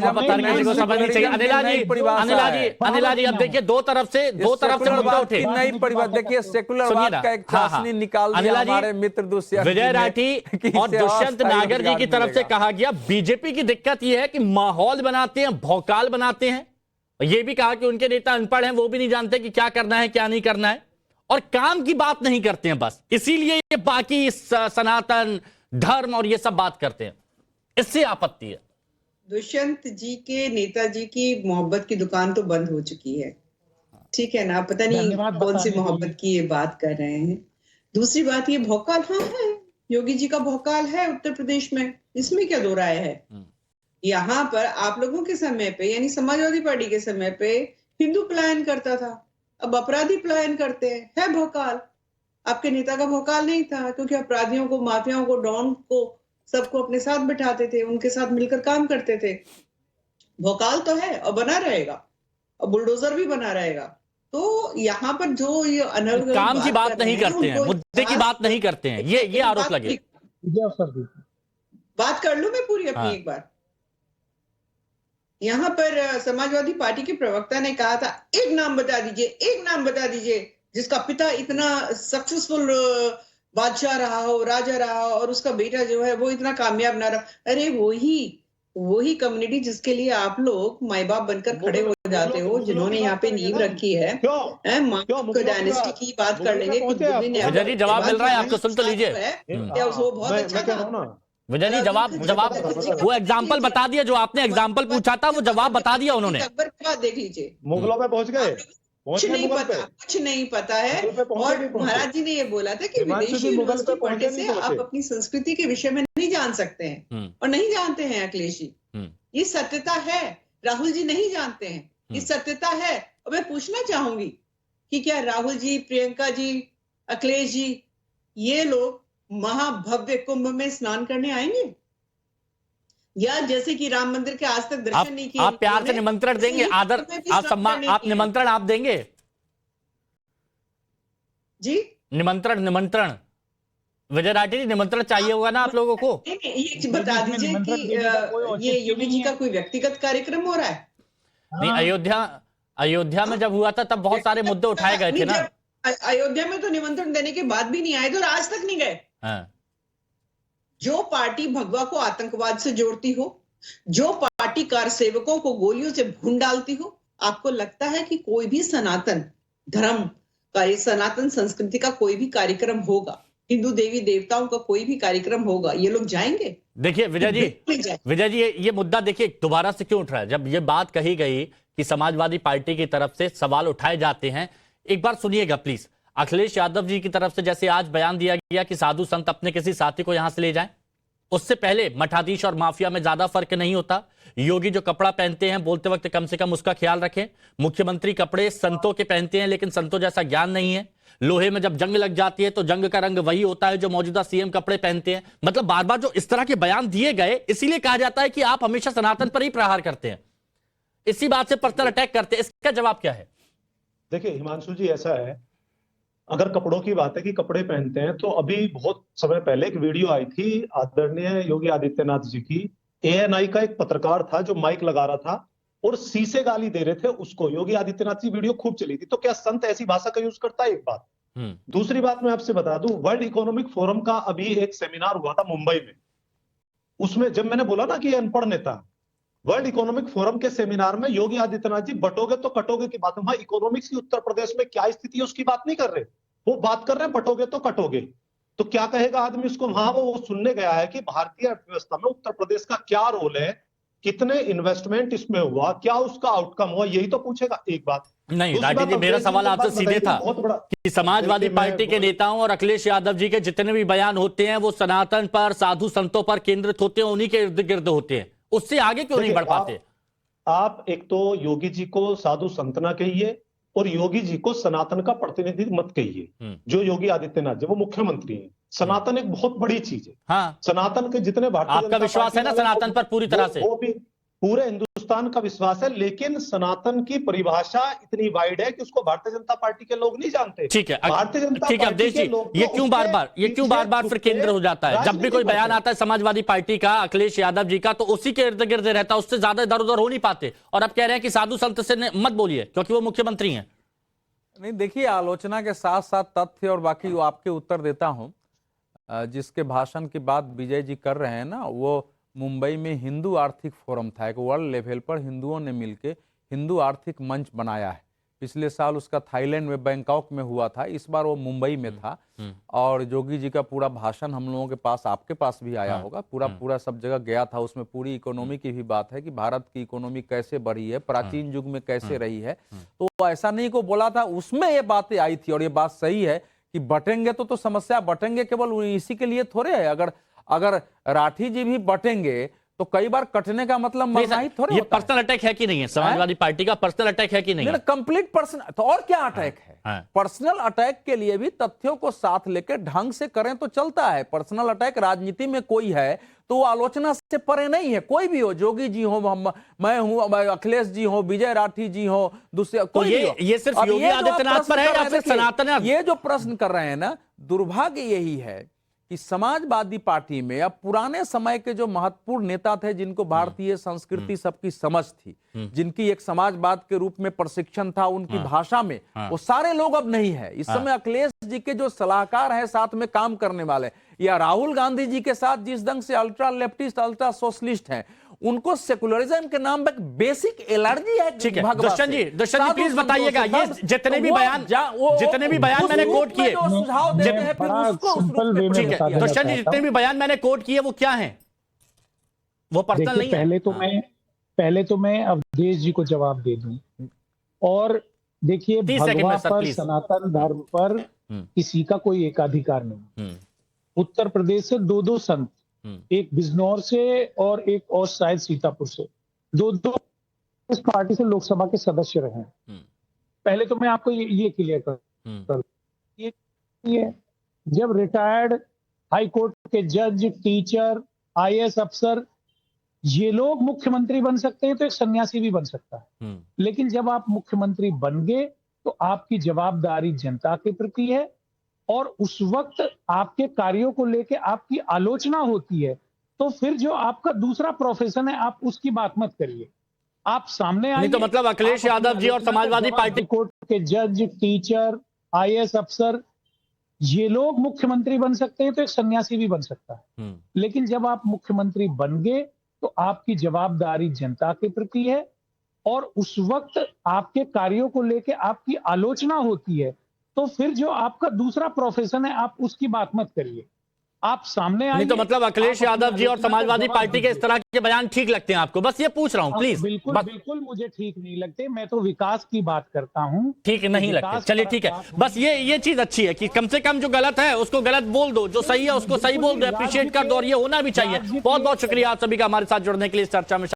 मोहब्बत हर किसी को समझनी चाहिए। अनिला जी अब देखिए दो तरफ से मुद्दे उठे। नई परिभाषा देखिए, सेकुलरवाद का एक चाशनी निकाल दिया हमारे मित्र दुष्यंत विजय राठी और दुष्यंत नागर जी की तरफ से कहा गया बीजेपी की दिक्कत यह है कि माहौल बनाते हैं, भौकाल बनाते हैं। यह भी कहा कि उनके नेता अनपढ़ हैं, वो भी नहीं जानते कि क्या करना है क्या नहीं करना है, और काम की बात नहीं करते हैं बस, इसीलिए ये बाकी सनातन धर्म और ये सब बात करते हैं। इससे आपत्ति है। दुष्यंत जी के नेताजी की मोहब्बत की दुकान तो बंद हो चुकी है, ठीक है ना, पता नहीं कौन सी मोहब्बत की ये बात कर रहे हैं। दूसरी बात, ये भौकाल हाँ है, योगी जी का भौकाल है उत्तर प्रदेश में, इसमें क्या दो राय है। यहाँ पर आप लोगों के समय पे, यानी समाजवादी पार्टी के समय पे हिंदू पलायन करता था, अब अपराधी पलायन करते हैं, है भौकाल। आपके नेता का भौकाल नहीं था, क्योंकि अपराधियों को, माफियाओं को, डॉन को, सबको अपने साथ बिठाते थे, उनके साथ मिलकर काम करते थे। भौकाल तो है और बना रहेगा, और बुलडोजर भी बना रहेगा। तो यहाँ पर जो ये अनर्गल काम की बात नहीं करते हैं, मुद्दे की बात नहीं करते हैं, ये आरोप लगे। बात कर लूं मैं पूरी अपनी एक बार। यहाँ पर समाजवादी पार्टी के प्रवक्ता ने कहा था, एक नाम बता दीजिए, एक नाम बता दीजिए जिसका पिता इतना सक्सेसफुल बादशाह रहा हो, राजा रहा हो, और उसका बेटा जो है वो इतना कामयाब ना रहा। अरे वही कम्युनिटी जिसके लिए आप लोग माई बाप बनकर खड़े हो जाते हो, जिन्होंने यहाँ पे नींव रखी है। डायनेस्टी की बात कर लेंगे, विजय जी जवाब मिल रहा है आपको, सुन तो लीजिए। वो बहुत अच्छा था विजय जी, जवाब वो एग्जाम्पल बता दिया, जो आपने एग्जाम्पल पूछा था वो जवाब बता दिया उन्होंने। अकबर की बात देख लीजिए, मुगलों पे पहुंच गए, कुछ नहीं पता है। और महाराज जी ने ये बोला था कि विदेशी यूनिवर्सिटी पढ़ने से आप अपनी संस्कृति के विषय में नहीं जान सकते हैं, और नहीं जानते हैं अखिलेश जी, ये सत्यता है। राहुल जी नहीं जानते हैं, ये सत्यता है। और मैं पूछना चाहूंगी कि क्या राहुल जी, प्रियंका जी, अखिलेश जी, ये लोग महाभव्य कुंभ में स्नान करने आएंगे, या जैसे कि राम मंदिर के आज तक दर्शन नहीं किए? आप प्यार से निमंत्रण देंगे, आदर, आप सम्मान, आप निमंत्रण आप देंगे जी? निमंत्रण विजय राठी जी, निमंत्रण चाहिए होगा ना आप लोगों को? ये बता दीजिए कि ये योगी जी का कोई व्यक्तिगत कार्यक्रम हो रहा है? नहीं, अयोध्या में जब हुआ था तब बहुत सारे मुद्दे उठाए गए थे ना। अयोध्या में तो निमंत्रण देने के बाद भी नहीं आए थे, और आज तक नहीं गए। जो पार्टी भगवा को आतंकवाद से जोड़ती हो, जो पार्टी कार सेवकों को गोलियों से भून डालती हो, आपको लगता है कि कोई भी सनातन धर्म का, सनातन संस्कृति का कोई भी कार्यक्रम होगा, हिंदू देवी देवताओं का कोई भी कार्यक्रम होगा, ये लोग जाएंगे? देखिए विजय जी ये मुद्दा देखिए दोबारा से क्यों उठ रहा है। जब ये बात कही गई कि समाजवादी पार्टी की तरफ से सवाल उठाए जाते हैं, एक बार सुनिएगा प्लीज। अखिलेश यादव जी की तरफ से जैसे आज बयान दिया गया कि साधु संत अपने किसी साथी को यहां से ले जाएं, उससे पहले मठाधीश और माफिया में ज्यादा फर्क नहीं होता। योगी जो कपड़ा पहनते हैं बोलते वक्त कम से कम उसका ख्याल रखें। मुख्यमंत्री कपड़े संतों के पहनते हैं, लेकिन संतों जैसा ज्ञान नहीं है। लोहे में जब जंग लग जाती है तो जंग का रंग वही होता है जो मौजूदा सीएम कपड़े पहनते हैं। मतलब बार बार जो इस तरह के बयान दिए गए, इसीलिए कहा जाता है कि आप हमेशा सनातन पर ही प्रहार करते हैं, इसी बात से पर्सनल अटैक करते हैं। इसका जवाब क्या है? देखिए हिमांशु जी, ऐसा है, अगर कपड़ों की बात है कि कपड़े पहनते हैं, तो अभी बहुत समय पहले एक वीडियो आई थी आदरणीय योगी आदित्यनाथ जी की। एएनआई का एक पत्रकार था जो माइक लगा रहा था और सी से गाली दे रहे थे उसको। योगी आदित्यनाथ की वीडियो खूब चली थी। तो क्या संत ऐसी भाषा का यूज करता है? एक बात। दूसरी बात मैं आपसे बता दूं, वर्ल्ड इकोनॉमिक फोरम का अभी एक सेमिनार हुआ था मुंबई में। उसमें जब मैंने बोला ना कि ये अनपढ़ नेता, वर्ल्ड इकोनॉमिक फोरम के सेमिनार में योगी आदित्यनाथ जी बटोगे तो कटोगे की बात, वहां इकोनॉमिक्स की उत्तर प्रदेश में क्या स्थिति है उसकी बात नहीं कर रहे, वो बात कर रहे हैं बटोगे तो कटोगे। तो क्या कहेगा आदमी उसको? वहां वो सुनने गया है कि भारतीय अर्थव्यवस्था में उत्तर प्रदेश का क्या रोल है, कितने इन्वेस्टमेंट इसमें हुआ, क्या उसका आउटकम हुआ, यही तो पूछेगा। एक बात नहीं राठी जी, मेरा सवाल आपसे सीधे था कि समाजवादी पार्टी के नेताओं और अखिलेश यादव जी के जितने भी बयान होते हैं वो सनातन पर, साधु संतों पर केंद्रित होते हैं, उन्हीं के इर्द गिर्द होते हैं, उससे आगे क्यों नहीं बढ़ पाते? आप एक तो योगी जी को साधु संत ना कहिए और योगी जी को सनातन का प्रतिनिधि मत कहिए। जो योगी आदित्यनाथ जी वो मुख्यमंत्री हैं। सनातन एक बहुत बड़ी चीज है। हाँ, सनातन के जितने भारतीय आपका विश्वास है ना सनातन पर पूरी तरह से? वो भी पूरे हिंदुस्तान हिंदुस्तान का विश्वास है, लेकिन सनातन की परिभाषा इतनी वाइड है कि उसको भारतीय जनता पार्टी के लोग नहीं जानते। ठीक है, भारतीय जनता ठीक है पार्टी अवधेश के जी, लोग ये तो क्यों बार बार फिर केंद्र हो जाता है? जब भी कोई बयान आता है समाजवादी पार्टी का, अखिलेश यादव जी का, तो उसी के इर्द गिर्द रहता है, उससे ज्यादा इधर उधर हो नहीं पाते। और अब कह रहे हैं कि साधु संत से मत बोलिए क्योंकि वो मुख्यमंत्री हैं। नहीं, देखिए, आलोचना के साथ साथ तथ्य और बाकी वो आपके उत्तर देता हूं। जिसके भाषण की बात विजय जी कर रहे हैं ना, वो मुंबई में हिंदू आर्थिक फोरम था, एक वर्ल्ड लेवल पर हिंदुओं ने मिलकर हिंदू आर्थिक मंच बनाया है। पिछले साल उसका थाईलैंड में, बैंकॉक में हुआ था, इस बार वो मुंबई में था। और योगी जी का पूरा भाषण हम लोगों के पास, आपके पास भी आया होगा, पूरा सब जगह गया था। उसमें पूरी इकोनॉमी की भी बात है कि भारत की इकोनॉमी कैसे बढ़ी है, प्राचीन युग में कैसे रही है। तो ऐसा नहीं को बोला था, उसमें ये बातें आई थी। और ये बात सही है कि बटेंगे तो समस्या बटेंगे केवल इसी के लिए थोड़े है। अगर राठी जी भी बटेंगे तो कई बार कटने का मतलब मरना ही थोड़े। ये पर्सनल अटैक है कि नहीं है? समाजवादी पार्टी का पर्सनल अटैक है कि नहीं है? कंप्लीट पर्सनल, तो और क्या अटैक है? पर्सनल अटैक के लिए भी तथ्यों को साथ लेकर ढंग से करें तो चलता है। पर्सनल अटैक राजनीति में कोई है तो आलोचना से परे नहीं है। कोई भी हो, जोगी जी हो, मैं हूं, अखिलेश जी हो, विजय राठी जी हो, दूसरे कोई भी हो। ये सिर्फ योगी आदित्यनाथ पर है या फिर सनातन? ये जो प्रश्न कर रहे हैं ना, दुर्भाग्य यही है कि समाजवादी पार्टी में अब पुराने समय के जो महत्वपूर्ण नेता थे, जिनको भारतीय संस्कृति सबकी समझ थी, जिनकी एक समाजवाद के रूप में प्रशिक्षण था उनकी भाषा में, वो सारे लोग अब नहीं है। इस समय अखिलेश जी के जो सलाहकार हैं, साथ में काम करने वाले, या राहुल गांधी जी के साथ जिस ढंग से अल्ट्रा लेफ्टिस्ट, अल्ट्रा सोशलिस्ट हैं, उनको सेकुलरिज्म के नाम पर बेसिक एलर्जी है। ठीक है, दर्शन जी प्लीज बताइएगा, ये जितने भी बयान मैंने कोट किए, सुझाव देते हैं फिर उसको। ठीक है दर्शन जी, जितने भी बयान मैंने कोट किए वो क्या हैं? वो पर्सनल नहीं है। पहले तो मैं अवधेश जी को जवाब दे दूं। और देखिए, भगवा पर, सनातन धर्म पर किसी का कोई एकाधिकार नहीं। उत्तर प्रदेश से दो संत, एक बिजनौर से और एक और शायद सीतापुर से, दो इस पार्टी से लोकसभा के सदस्य रहे हैं। पहले तो मैं आपको ये क्लियर कर, ये जब रिटायर्ड हाई कोर्ट के जज, टीचर, आईएएस अफसर, ये लोग मुख्यमंत्री बन सकते हैं तो एक सन्यासी भी बन सकता है। लेकिन जब आप मुख्यमंत्री बन गए तो आपकी जवाबदारी जनता के प्रति है, और उस वक्त आपके कार्यों को लेकर आपकी आलोचना होती है। तो फिर जो आपका दूसरा प्रोफेशन है, आप उसकी बात मत करिए, आप सामने आइए। तो मतलब अखिलेश यादव जी और समाजवादी पार्टी कोर्ट के जज, टीचर, आईएएस अफसर, ये लोग मुख्यमंत्री बन सकते हैं तो एक सन्यासी भी बन सकता है। लेकिन जब आप मुख्यमंत्री बन गए तो आपकी जवाबदारी जनता के प्रति है, और उस वक्त आपके कार्यों को लेकर आपकी आलोचना होती है। तो फिर जो आपका दूसरा प्रोफेशन है, आप उसकी बात मत करिए, आप सामने आइए। तो मतलब अखिलेश यादव जी और समाजवादी पार्टी के इस तरह के बयान ठीक लगते हैं आपको? बस ये पूछ रहा हूं, प्लीज। बिल्कुल मुझे ठीक नहीं लगते। मैं तो विकास की बात करता हूं। ठीक नहीं लगते, चलिए ठीक है। बस ये चीज अच्छी है कि कम से कम जो गलत है उसको गलत बोल दो, जो सही है उसको सही बोल दो, अप्रिशिएट कर दो, और ये होना भी चाहिए। बहुत बहुत शुक्रिया आप सभी का हमारे साथ जुड़ने के लिए, इस चर्चा में